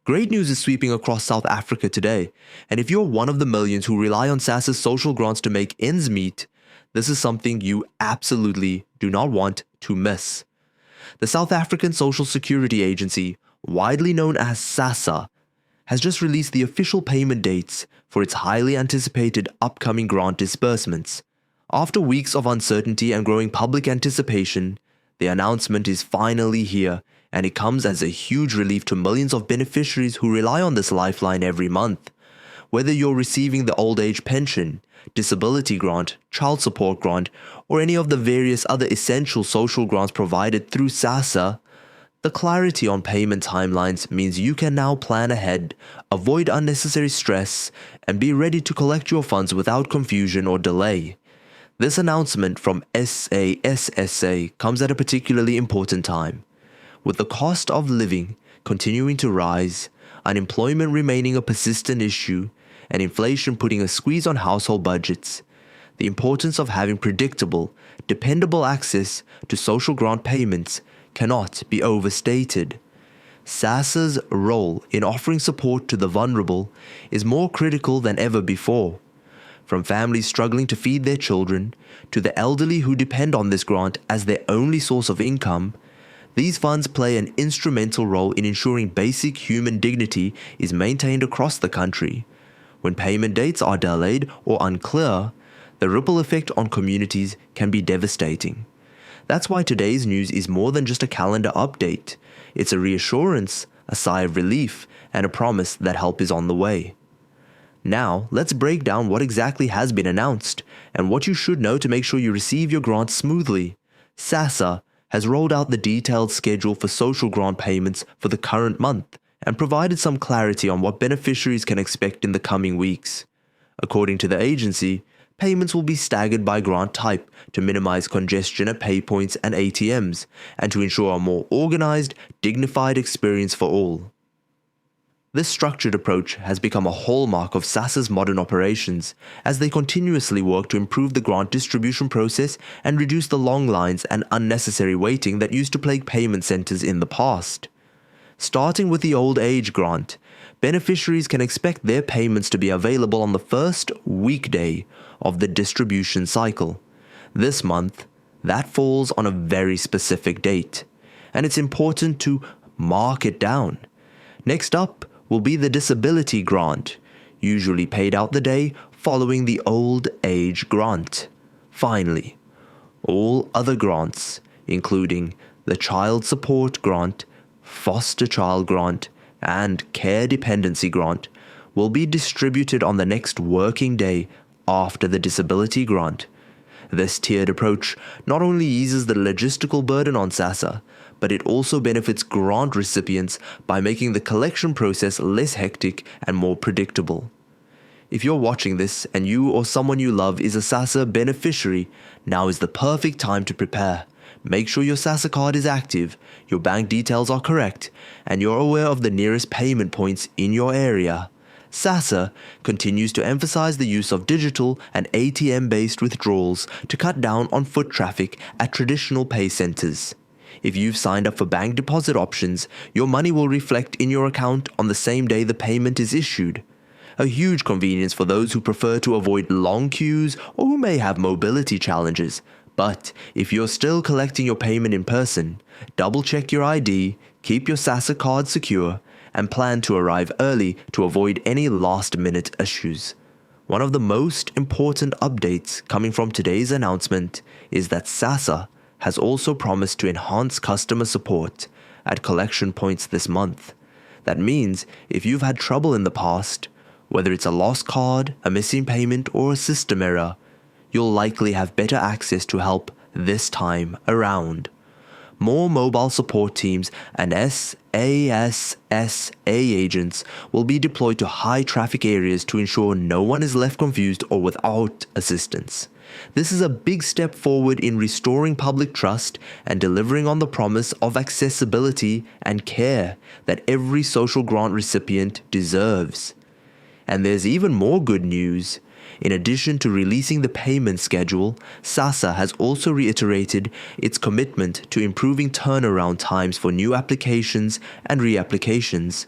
Great news is sweeping across South Africa today, and if you're one of the millions who rely on SASSA's social grants to make ends meet, this is something you absolutely do not want to miss. The South African Social Security Agency, widely known as SASSA, has just released the official payment dates for its highly anticipated upcoming grant disbursements. After weeks of uncertainty and growing public anticipation, the announcement is finally here, and it comes as a huge relief to millions of beneficiaries who rely on this lifeline every month. Whether you're receiving the old age pension, disability grant, child support grant, or any of the various other essential social grants provided through SASSA, the clarity on payment timelines means you can now plan ahead, avoid unnecessary stress, and be ready to collect your funds without confusion or delay. This announcement from SASSA comes at a particularly important time. With the cost of living continuing to rise, unemployment remaining a persistent issue, and inflation putting a squeeze on household budgets, the importance of having predictable, dependable access to social grant payments cannot be overstated. SASSA's role in offering support to the vulnerable is more critical than ever before. From families struggling to feed their children, to the elderly who depend on this grant as their only source of income, these funds play an instrumental role in ensuring basic human dignity is maintained across the country. When payment dates are delayed or unclear, the ripple effect on communities can be devastating. That's why today's news is more than just a calendar update. It's a reassurance, a sigh of relief, and a promise that help is on the way. Now, let's break down what exactly has been announced, and what you should know to make sure you receive your grant smoothly. SASSA has rolled out the detailed schedule for social grant payments for the current month, and provided some clarity on what beneficiaries can expect in the coming weeks. According to the agency, payments will be staggered by grant type to minimize congestion at pay points and ATMs, and to ensure a more organized, dignified experience for all. This structured approach has become a hallmark of SASSA's modern operations, as they continuously work to improve the grant distribution process and reduce the long lines and unnecessary waiting that used to plague payment centers in the past. Starting with the old age grant, beneficiaries can expect their payments to be available on the first weekday of the distribution cycle. This month, that falls on a very specific date, and it's important to mark it down. Next up will be the disability grant, usually paid out the day following the old age grant. Finally, all other grants, including the child support grant, foster child grant, and care dependency grant, will be distributed on the next working day after the disability grant. This tiered approach not only eases the logistical burden on SASSA, but it also benefits grant recipients by making the collection process less hectic and more predictable. If you're watching this and you or someone you love is a SASSA beneficiary, now is the perfect time to prepare. Make sure your SASSA card is active, your bank details are correct, and you're aware of the nearest payment points in your area. SASSA continues to emphasize the use of digital and ATM-based withdrawals to cut down on foot traffic at traditional pay centers. If you've signed up for bank deposit options, your money will reflect in your account on the same day the payment is issued. A huge convenience for those who prefer to avoid long queues or who may have mobility challenges. But if you're still collecting your payment in person, double-check your ID, keep your SASSA card secure, and plan to arrive early to avoid any last-minute issues. One of the most important updates coming from today's announcement is that SASSA has also promised to enhance customer support at collection points this month. That means if you've had trouble in the past, whether it's a lost card, a missing payment, or a system error, you'll likely have better access to help this time around. More mobile support teams and SASSA agents will be deployed to high traffic areas to ensure no one is left confused or without assistance. This is a big step forward in restoring public trust and delivering on the promise of accessibility and care that every social grant recipient deserves. And there's even more good news. In addition to releasing the payment schedule, SASSA has also reiterated its commitment to improving turnaround times for new applications and reapplications.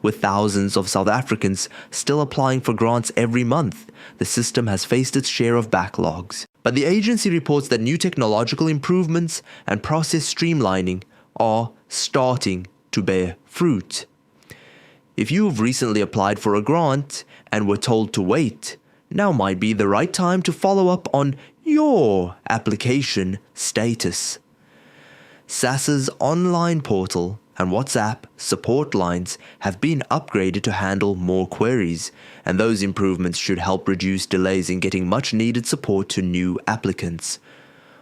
With thousands of South Africans still applying for grants every month, the system has faced its share of backlogs. But the agency reports that new technological improvements and process streamlining are starting to bear fruit. If you have recently applied for a grant and were told to wait, now might be the right time to follow up on your application status. SASSA's online portal and WhatsApp support lines have been upgraded to handle more queries, and those improvements should help reduce delays in getting much needed support to new applicants.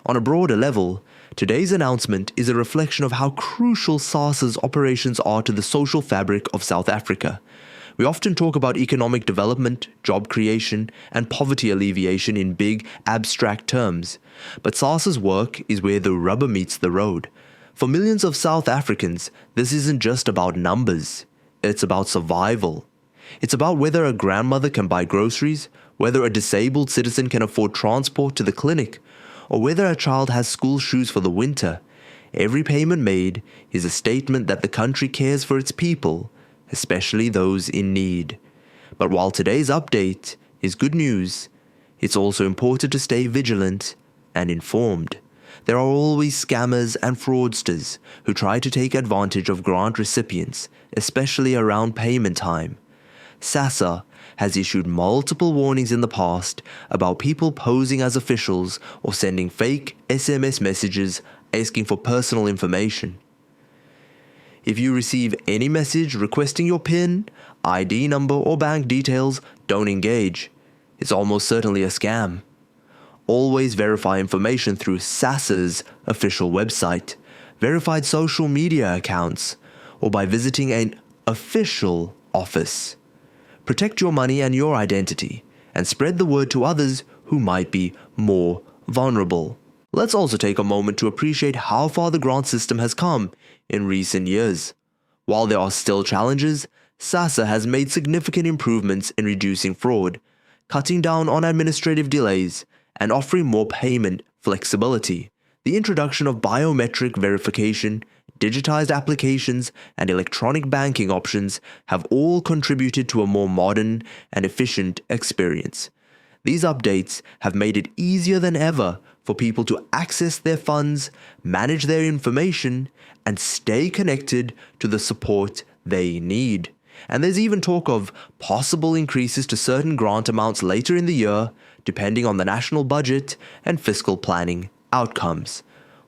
On a broader level, today's announcement is a reflection of how crucial SASSA's operations are to the social fabric of South Africa. We often talk about economic development, job creation, and poverty alleviation in big, abstract terms, but SASSA's work is where the rubber meets the road. For millions of South Africans, this isn't just about numbers, it's about survival. It's about whether a grandmother can buy groceries, whether a disabled citizen can afford transport to the clinic, or whether a child has school shoes for the winter. Every payment made is a statement that the country cares for its people, especially those in need. But while today's update is good news, it's also important to stay vigilant and informed. There are always scammers and fraudsters who try to take advantage of grant recipients, especially around payment time. SASSA has issued multiple warnings in the past about people posing as officials or sending fake SMS messages asking for personal information. If you receive any message requesting your PIN, ID number, or bank details, don't engage. It's almost certainly a scam. Always verify information through SASSA's official website, verified social media accounts, or by visiting an official office. Protect your money and your identity, and spread the word to others who might be more vulnerable. Let's also take a moment to appreciate how far the grant system has come in recent years. While there are still challenges, SASSA has made significant improvements in reducing fraud, cutting down on administrative delays, and offering more payment flexibility. The introduction of biometric verification, digitized applications, and electronic banking options have all contributed to a more modern and efficient experience. These updates have made it easier than ever for people to access their funds, manage their information, and stay connected to the support they need. And there's even talk of possible increases to certain grant amounts later in the year, depending on the national budget and fiscal planning outcomes.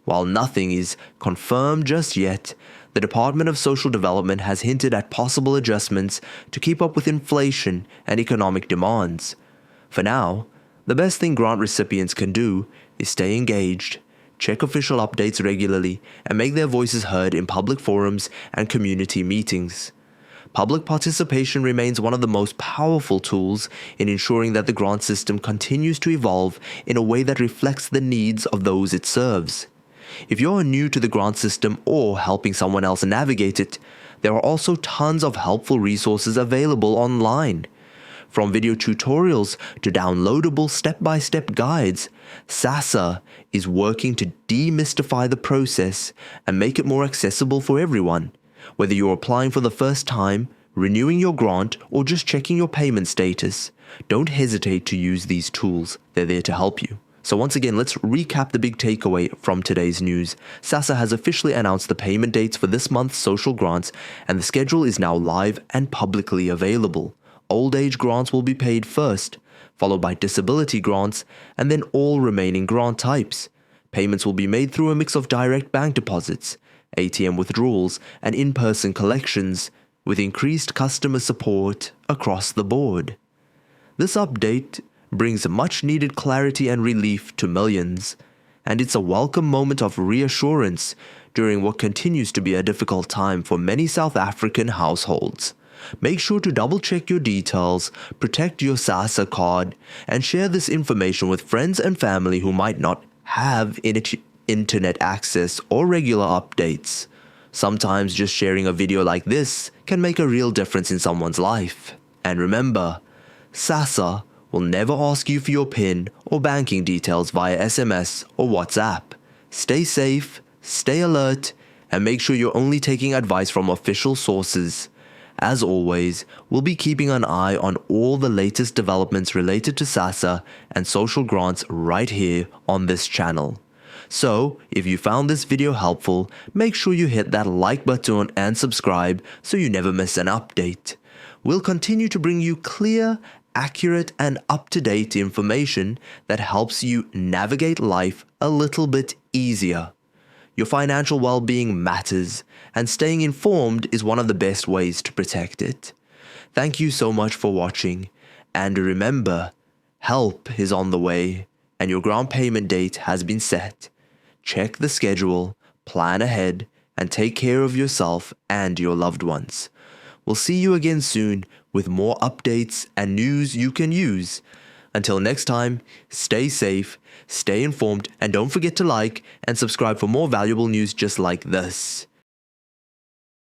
While nothing is confirmed just yet, the Department of Social Development has hinted at possible adjustments to keep up with inflation and economic demands. For now, the best thing grant recipients can do is stay engaged, check official updates regularly, and make their voices heard in public forums and community meetings. Public participation remains one of the most powerful tools in ensuring that the grant system continues to evolve in a way that reflects the needs of those it serves. If you're new to the grant system or helping someone else navigate it, there are also tons of helpful resources available online. From video tutorials to downloadable step-by-step guides, SASSA is working to demystify the process and make it more accessible for everyone. Whether you're applying for the first time, renewing your grant, or just checking your payment status, don't hesitate to use these tools. They're there to help you. So once again, let's recap the big takeaway from today's news. SASSA has officially announced the payment dates for this month's social grants, and the schedule is now live and publicly available. Old age grants will be paid first, followed by disability grants, and then all remaining grant types. Payments will be made through a mix of direct bank deposits, ATM withdrawals, and in-person collections, with increased customer support across the board. This update brings much-needed clarity and relief to millions, and it's a welcome moment of reassurance during what continues to be a difficult time for many South African households. Make sure to double-check your details, protect your SASSA card, and share this information with friends and family who might not have internet access or regular updates. Sometimes just sharing a video like this can make a real difference in someone's life. And remember, SASSA will never ask you for your PIN or banking details via SMS or WhatsApp. Stay safe, stay alert, and make sure you're only taking advice from official sources. As always, we'll be keeping an eye on all the latest developments related to SASSA and social grants right here on this channel. So, if you found this video helpful, make sure you hit that like button and subscribe so you never miss an update. We'll continue to bring you clear, accurate, and up-to-date information that helps you navigate life a little bit easier. Your financial well-being matters, and staying informed is one of the best ways to protect it. Thank you so much for watching, and remember, help is on the way, and your grant payment date has been set. Check the schedule, plan ahead, and take care of yourself and your loved ones. We'll see you again soon with more updates and news you can use. Until next time, stay safe, stay informed, and don't forget to like and subscribe for more valuable news just like this.